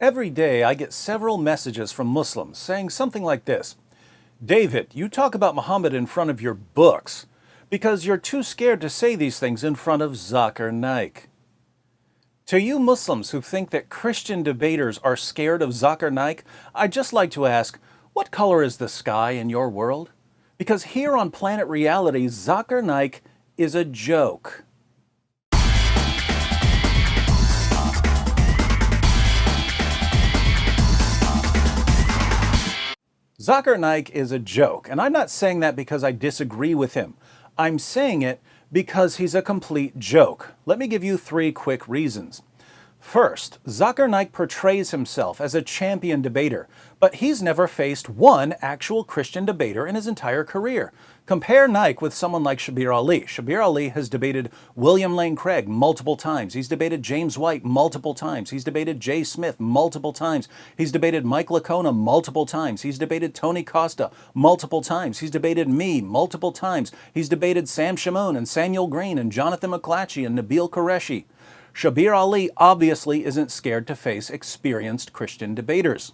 Every day I get several messages from Muslims saying something like this: David, you talk about Muhammad in front of your books because you're too scared to say these things in front of Zakir Naik. To you Muslims who think that Christian debaters are scared of Zakir Naik, I'd just like to ask, what color is the sky in your world? Because here on Planet Reality, Zakir Naik is a joke. Zakir Naik is a joke, and I'm not saying that because I disagree with him. I'm saying it because he's a complete joke. Let me give you 3 quick reasons. First, Zakir Naik portrays himself as a champion debater, but he's never faced one actual Christian debater in his entire career. Compare Naik with someone like Shabir Ali. Shabir Ali has debated William Lane Craig multiple times. He's debated James White multiple times. He's debated Jay Smith multiple times. He's debated Mike Licona multiple times. He's debated Tony Costa multiple times. He's debated me multiple times. He's debated Sam Shamoun and Samuel Green and Jonathan McClatchy and Nabil Qureshi. Shabir Ali obviously isn't scared to face experienced Christian debaters.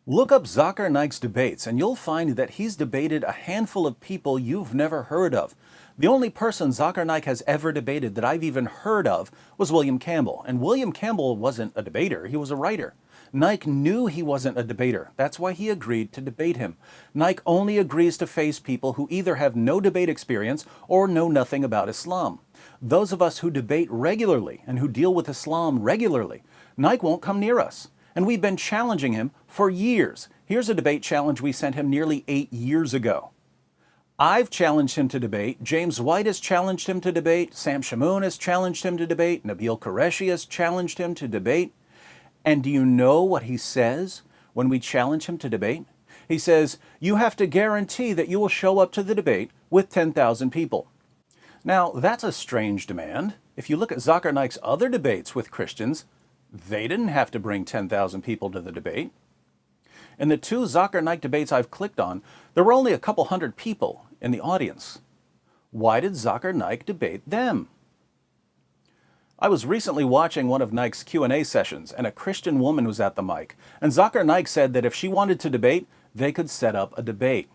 Look up Zakir Naik's debates and you'll find that he's debated a handful of people you've never heard of. The only person Zakir Naik has ever debated that I've even heard of was William Campbell. And William Campbell wasn't a debater, he was a writer. Naik knew he wasn't a debater. That's why he agreed to debate him. Naik only agrees to face people who either have no debate experience or know nothing about Islam. Those of us who debate regularly and who deal with Islam regularly, Naik won't come near us. And we've been challenging him for years. Here's a debate challenge we sent him nearly 8 years ago. I've challenged him to debate. James White has challenged him to debate. Sam Shamoun has challenged him to debate. Nabil Qureshi has challenged him to debate. And do you know what he says when we challenge him to debate? He says, you have to guarantee that you will show up to the debate with 10,000 people. Now, that's a strange demand. If you look at Zakir Naik's other debates with Christians, they didn't have to bring 10,000 people to the debate. In the 2 Zakir Naik debates I've clicked on, there were only a couple hundred people in the audience. Why did Zakir Naik debate them? I was recently watching one of Naik's Q&A sessions, and a Christian woman was at the mic. And Zakir Naik said that if she wanted to debate, they could set up a debate.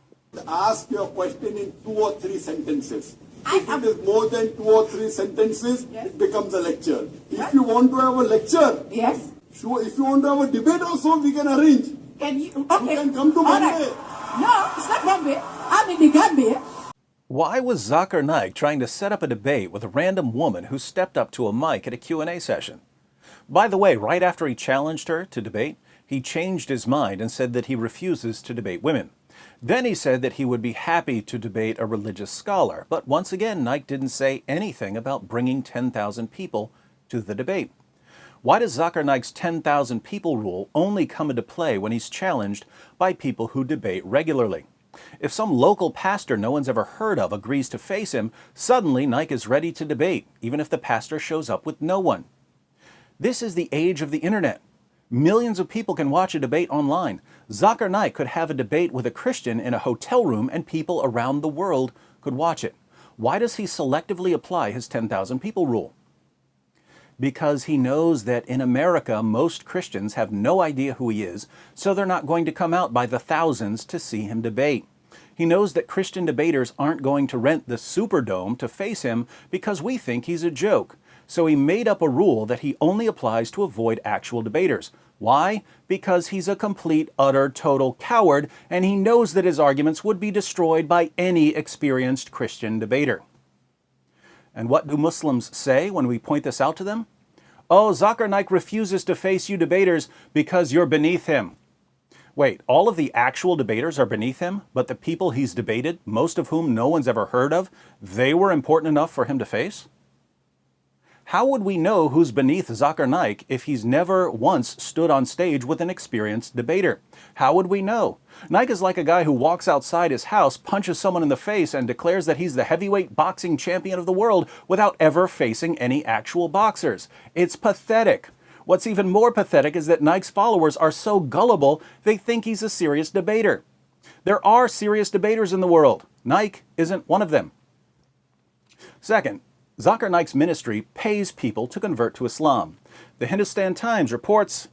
Ask your question in 2 or 3 sentences. If it is more than 2 or 3 sentences, yes, it becomes a lecture. If you want to have a lecture, yes, sure. If you want to have a debate also, we can arrange. Can you? Okay. You can come to Bombay. Right. No, it's not Bombay. I'm in the Gambia. Why was Zakir Naik trying to set up a debate with a random woman who stepped up to a mic at a Q&A session? By the way, right after he challenged her to debate, he changed his mind and said that he refuses to debate women. Then he said that he would be happy to debate a religious scholar. But once again, Naik didn't say anything about bringing 10,000 people to the debate. Why does Zakir Naik's 10,000 people rule only come into play when he's challenged by people who debate regularly? If some local pastor no one's ever heard of agrees to face him, suddenly Naik is ready to debate, even if the pastor shows up with no one. This is the age of the internet. Millions of people can watch a debate online. Zakir Naik could have a debate with a Christian in a hotel room and people around the world could watch it. Why does he selectively apply his 10,000 people rule? Because he knows that in America, most Christians have no idea who he is, so they're not going to come out by the thousands to see him debate. He knows that Christian debaters aren't going to rent the Superdome to face him because we think he's a joke. So he made up a rule that he only applies to avoid actual debaters. Why? Because he's a complete, utter, total coward, and he knows that his arguments would be destroyed by any experienced Christian debater. And what do Muslims say when we point this out to them? Oh, Zakir Naik refuses to face you debaters because you're beneath him. Wait, all of the actual debaters are beneath him, but the people he's debated, most of whom no one's ever heard of, they were important enough for him to face? How would we know who's beneath Zakir Naik if he's never once stood on stage with an experienced debater? How would we know? Naik is like a guy who walks outside his house, punches someone in the face, and declares that he's the heavyweight boxing champion of the world without ever facing any actual boxers. It's pathetic. What's even more pathetic is that Naik's followers are so gullible they think he's a serious debater. There are serious debaters in the world. Naik isn't one of them. Second, Zakir Naik's ministry pays people to convert to Islam. The Hindustan Times reports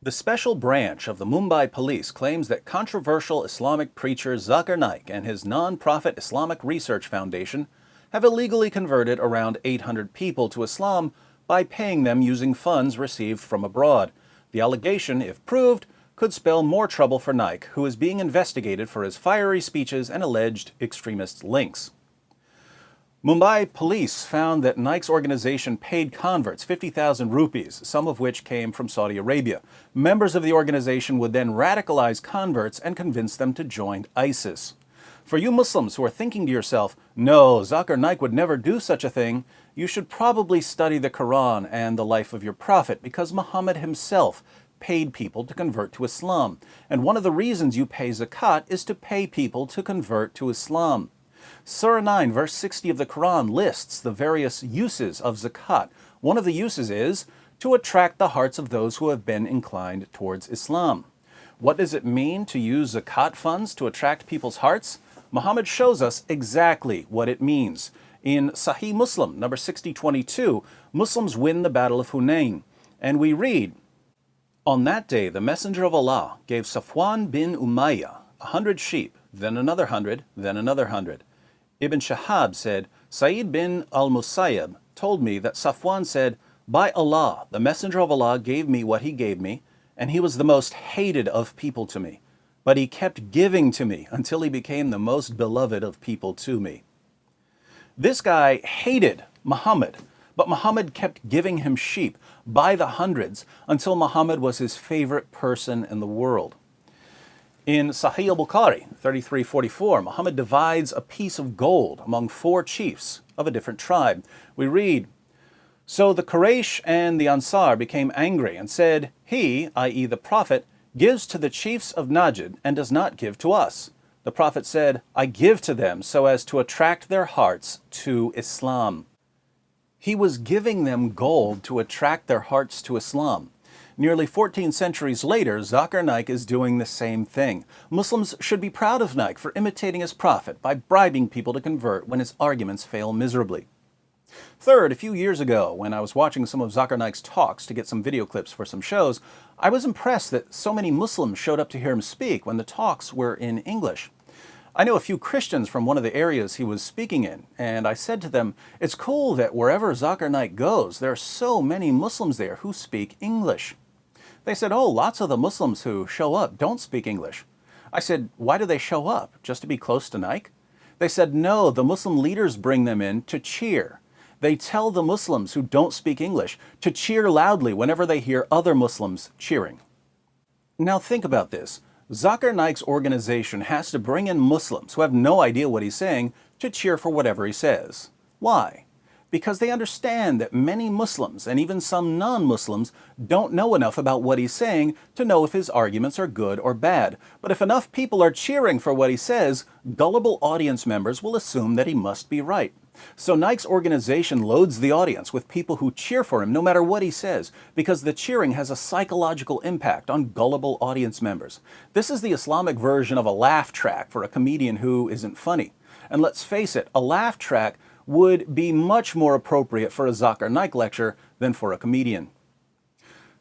The special branch of the Mumbai police claims that controversial Islamic preacher Zakir Naik and his non-profit Islamic Research Foundation have illegally converted around 800 people to Islam by paying them using funds received from abroad. The allegation, if proved, could spell more trouble for Naik, who is being investigated for his fiery speeches and alleged extremist links. Mumbai police found that Naik's organization paid converts 50,000 rupees, some of which came from Saudi Arabia. Members of the organization would then radicalize converts and convince them to join ISIS. For you Muslims who are thinking to yourself, no, Zakir Naik would never do such a thing, you should probably study the Quran and the life of your prophet, because Muhammad himself paid people to convert to Islam. And one of the reasons you pay zakat is to pay people to convert to Islam. Surah 9, verse 60 of the Quran lists the various uses of zakat. One of the uses is to attract the hearts of those who have been inclined towards Islam. What does it mean to use zakat funds to attract people's hearts? Muhammad shows us exactly what it means. In Sahih Muslim, number 6022, Muslims win the Battle of Hunain. And we read, "On that day, the Messenger of Allah gave Safwan bin Umayyah 100 sheep, then another 100, then another 100. Ibn Shahab said, Sa'id bin al-Musayyab told me that Safwan said, by Allah, the Messenger of Allah gave me what he gave me, and he was the most hated of people to me. But he kept giving to me until he became the most beloved of people to me." This guy hated Muhammad, but Muhammad kept giving him sheep by the hundreds until Muhammad was his favorite person in the world. In Sahih al-Bukhari 3344, Muhammad divides a piece of gold among 4 chiefs of a different tribe. We read, "So the Quraysh and the Ansar became angry and said, he, i.e. the Prophet, gives to the chiefs of Najd and does not give to us. The Prophet said, I give to them so as to attract their hearts to Islam." He was giving them gold to attract their hearts to Islam. Nearly 14 centuries later, Zakir Naik is doing the same thing. Muslims should be proud of Naik for imitating his prophet by bribing people to convert when his arguments fail miserably. Third, a few years ago, when I was watching some of Zakir Naik's talks to get some video clips for some shows, I was impressed that so many Muslims showed up to hear him speak when the talks were in English. I know a few Christians from one of the areas he was speaking in, and I said to them, it's cool that wherever Zakir Naik goes, there are so many Muslims there who speak English. They said, oh, lots of the Muslims who show up don't speak English. I said, why do they show up? Just to be close to Naik? They said, no, the Muslim leaders bring them in to cheer. They tell the Muslims who don't speak English to cheer loudly whenever they hear other Muslims cheering. Now think about this. Zakir Naik's organization has to bring in Muslims who have no idea what he's saying to cheer for whatever he says. Why? Because they understand that many Muslims, and even some non-Muslims, don't know enough about what he's saying to know if his arguments are good or bad. But if enough people are cheering for what he says, gullible audience members will assume that he must be right. So Naik's organization loads the audience with people who cheer for him no matter what he says, because the cheering has a psychological impact on gullible audience members. This is the Islamic version of a laugh track for a comedian who isn't funny. And let's face it, a laugh track would be much more appropriate for a Zakir Naik lecture than for a comedian.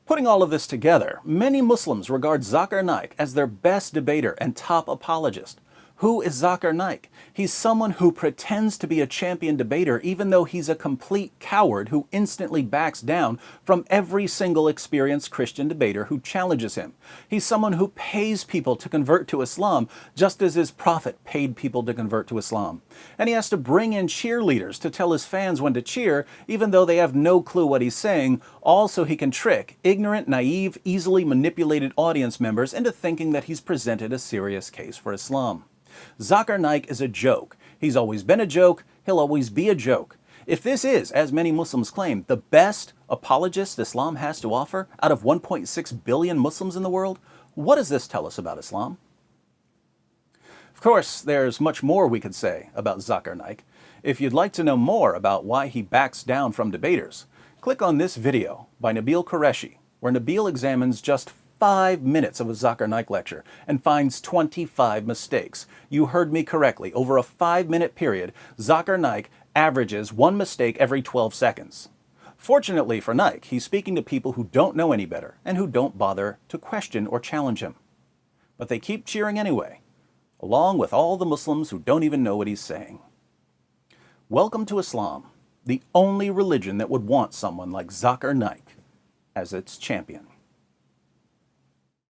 Putting all of this together, many Muslims regard Zakir Naik as their best debater and top apologist. Who is Zakir Naik? He's someone who pretends to be a champion debater even though he's a complete coward who instantly backs down from every single experienced Christian debater who challenges him. He's someone who pays people to convert to Islam just as his prophet paid people to convert to Islam. And he has to bring in cheerleaders to tell his fans when to cheer even though they have no clue what he's saying, all so he can trick ignorant, naive, easily manipulated audience members into thinking that he's presented a serious case for Islam. Zakir Naik is a joke. He's always been a joke. He'll always be a joke. If this is, as many Muslims claim, the best apologist Islam has to offer out of 1.6 billion Muslims in the world, what does this tell us about Islam? Of course, there's much more we could say about Zakir Naik. If you'd like to know more about why he backs down from debaters, click on this video by Nabil Qureshi, where Nabil examines just 5 minutes of a Zakir Naik lecture and finds 25 mistakes. You heard me correctly. Over a 5-minute period, Zakir Naik averages 1 mistake every 12 seconds. Fortunately for Naik, he's speaking to people who don't know any better and who don't bother to question or challenge him. But they keep cheering anyway, along with all the Muslims who don't even know what he's saying. Welcome to Islam, the only religion that would want someone like Zakir Naik as its champion.